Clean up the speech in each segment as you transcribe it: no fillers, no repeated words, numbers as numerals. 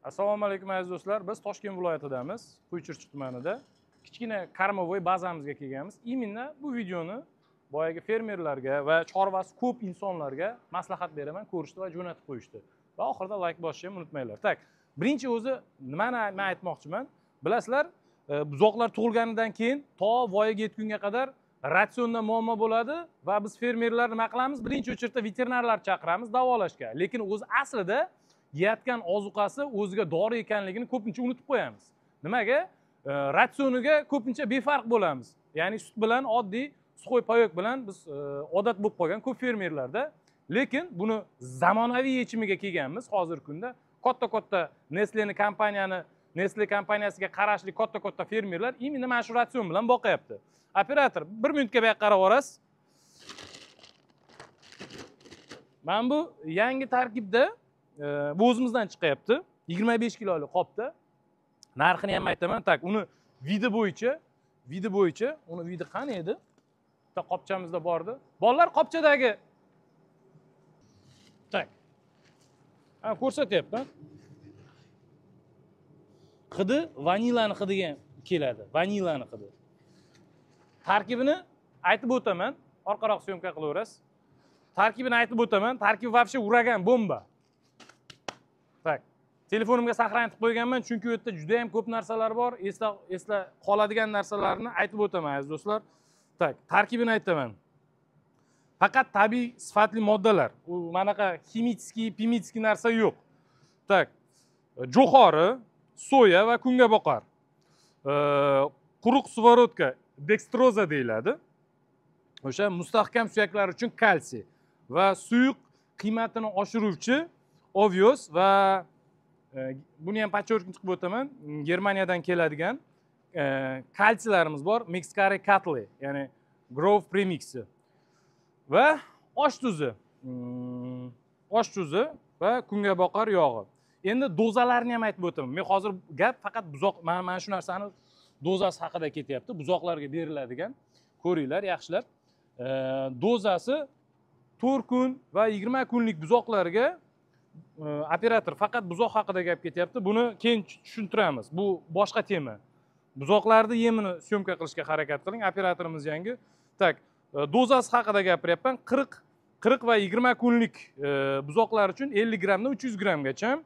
Assalomu alaykum aziz do'stlar. Biz Toshkent viloyatidamiz, Qo'ychirchiq tumanida. Kichkina karmovoy bazamizga kelganmiz. Именно bu videoni boyagi fermerlarga va chorvasi ko'p insonlarga maslahat beraman, ko'rishdi va jo'natib qo'yishdi. Va oxirida like bosishni ham unutmanglar. Tak, birinchi o'zi nimani men aytmoqchiman? Bilasizlar, buzoqlar tug'ilganidan keyin to voyaga yetgunga qadar ratsionda muammo bo'ladi va biz fermerlar nima qilamiz? Birinchi o'chirda veterinarlar chaqiramiz davolashga. Lekin o'zi aslida yeyotgan ozuqasi o'ziga dori ekanligini ko'pincha unutib qo'yamiz. Nimaga? Ratsioniga ko'pincha befarq bo'lamiz. Ya'ni sut bilan oddiy suxoy payoq bilan biz odat bo'lib qolgan ko'p fermerlarda. Lekin buni zamonaviy yechimiga kelganmiz hozirgi kunda. Katta Nestle kompaniyasiga qarashli katta fermerlar именно mana shu ratsion bilan boqyapti. Operator, 1 minutga bu yoqqa qarab olasiz. Mana bu yangi tarkibda bu o'zimizdan chiqyapti. 25 kilolik qopda. Narxini ham aytaman. Tak, uni vidi bo'yicha, uni vidi qani edi? Bitta qopchamizda bordi. Bolalar qopchadagi. Tak. Mana ko'rsatyapman. Hidi vanilani hidiga keladi. Vanilani hidi. Tarkibini aytib o'taman. Orqaroq syomka qilaverasiz. Tarkibini aytib o'taman. Tarkib вообще uragan bomba. Tak. Telefonimga saqlanib qo'yganman, chunki u yerda juda ham ko'p narsalar bor. Esla qoladigan narsalarni aytib o'taman aziz do'stlar. Tak, tarkibini aytaman. Faqat tabiiy sifatli moddalar. U manaqa pimitskiy narsa yo'q. Tak. Jo'xori, soya va kungaboqar. Quruq svorodka, dekstroza deyiladi. O'sha mustahkam suyaklar uchun kalsiy va suyuq qiymatini oshiruvchi ovios va buni ham podчеркнуть qilib o'taman. Germaniyadan keladigan kalsiylarimiz bor. Mixcare Cattle, ya'ni Grove Premixi. Va osh tuzi va kungaboqar yog'i. Endi dozalarini ham aytib o'taman. Men hozir gap faqat buzoq, mana shu narsani dozasi haqida ketyapti. Buzoqlarga beriladigan. Ko'ringlar, yaxshilab. Dozasi 4 kun va 20 kunlik buzoqlarga operator faqat buzoq haqida gap ketyapti. Buni keyin tushuntiramiz. Bu boshqa tema. Buzoqlarni yemini syomka qilishga harakat qiling. Operatorimiz yangi. Tak, dozasi haqida gapiryapman. 40 va 20 kunlik buzoqlar uchun 50 gramdan 300 gramgacha.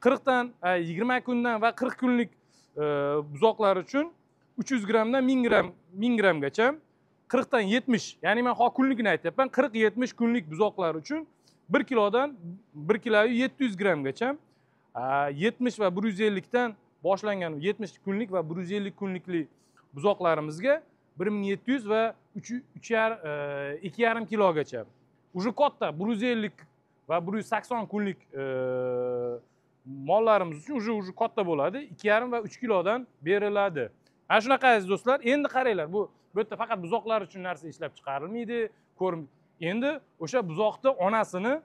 40 dan 20 kundan va 40 kunlik buzoqlar uchun 300 gramdan 1000 gramgacha. 40 dan 70, ya'ni men kunlikni aytyapman. 40-70 kunlik buzoqlar uchun 1 kilodan 1 kilo 700 gramgacha, 70 va 150 dan boshlangan 70 kunlik va 150 kunlikli buzoqlarimizga 1700 va 2,5 kilogacha. Уже katta 150 va 180 kunlik mollarimiz uchun уже katta bo'ladi. 2,5 va 3 kilodan beriladi. Ana shunaqa aziz do'stlar, endi qaranglar, bu yerda faqat buzoqlar uchun narsa ishlab chiqarilmaydi. Endi o'sha buzoqni onasini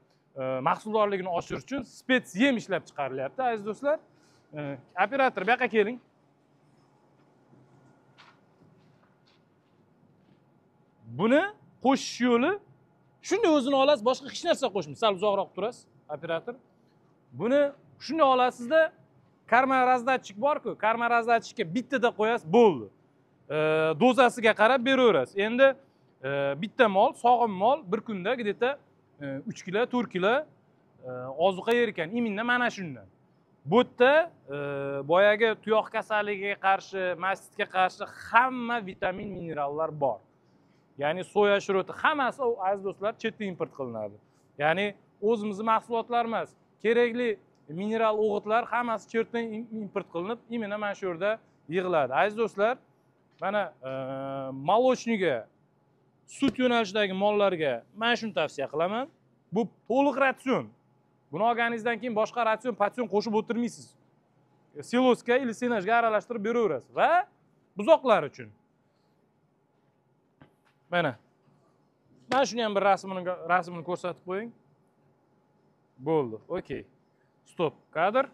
mahsuldorligini oshirish uchun spets yem ishlab chiqarilyapti aziz do'stlar. Operator, bu yoqqa keling. Buni qo'shish yo'li shunday o'zini olasiz, boshqa hech narsa qo'shmaysiz. Sal uzoqroq turasiz, operator. Buni shunday olasizda, karma razdatchik bor-ku, karma razdatchikka bittada qo'yasiz, bo'ldi. Dozasiga qarab beraverasiz. Endi bitta mol, sog'im mol bir kunda где-то 3 kilo, 4 kilo ozuqa yer ekan. Именно mana shundan. Bu yerda boyagi tuyoq kasalligiga qarshi, mastitga qarshi hamma vitamin, minerallar bor. Ya'ni soya shiroti hammasi aziz do'stlar chetdan import qilinadi. Ya'ni o'zimizning mahsulotlar emas, kerakli mineral o'g'itlar hammasi chetdan import qilinib, именно mana shu yerda yig'iladi. Aziz do'stlar, mana молочныйga, sut yo'nalishidagi mollarga men shuni tavsiya qilaman. Bu to'liq ratsion. Buni olganingizdan keyin boshqa patsion qo'shib o'tirmaysiz. Siloska или senajga aralashtirib beraverasiz va buzoqlar uchun. Mana shuni ham bir rasmini ko'rsatib qo'ying. Bo'ldi. Okey. Stop. Kadr.